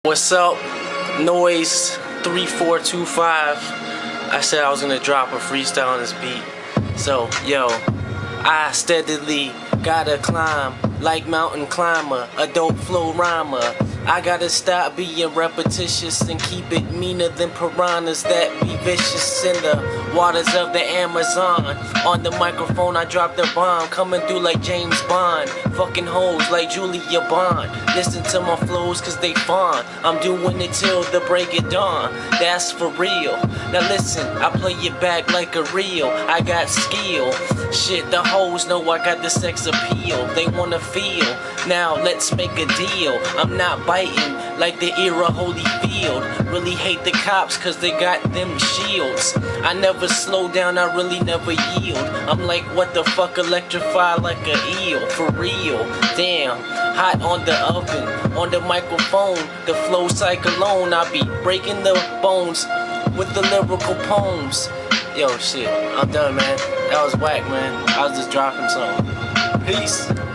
What's up? Noise 3425. I said I was gonna drop a freestyle on this beat. So, yo, I steadily gotta climb like mountain climber, a dope flow rhymer. I gotta stop being repetitious and keep it meaner than piranhas that be vicious in the waters of the Amazon. On the microphone I drop the bomb, coming through like James Bond, fucking hoes like Julia Bond. Listen to my flows cause they fun. I'm doing it till the break of dawn, that's for real. Now listen, I play it back like a reel. I got skill, shit the hoes know I got the sex appeal. They wanna feel, now let's make a deal. I'm not biting like the era Holyfield. Really hate the cops cause they got them shields. I never slow down, I really never yield. I'm like what the fuck, electrify like a eel. For real, damn, hot on the oven. On the microphone, the flow cyclone. I be breaking the bones with the lyrical poems. Yo shit, I'm done man. That was whack man. I was just dropping something. Peace.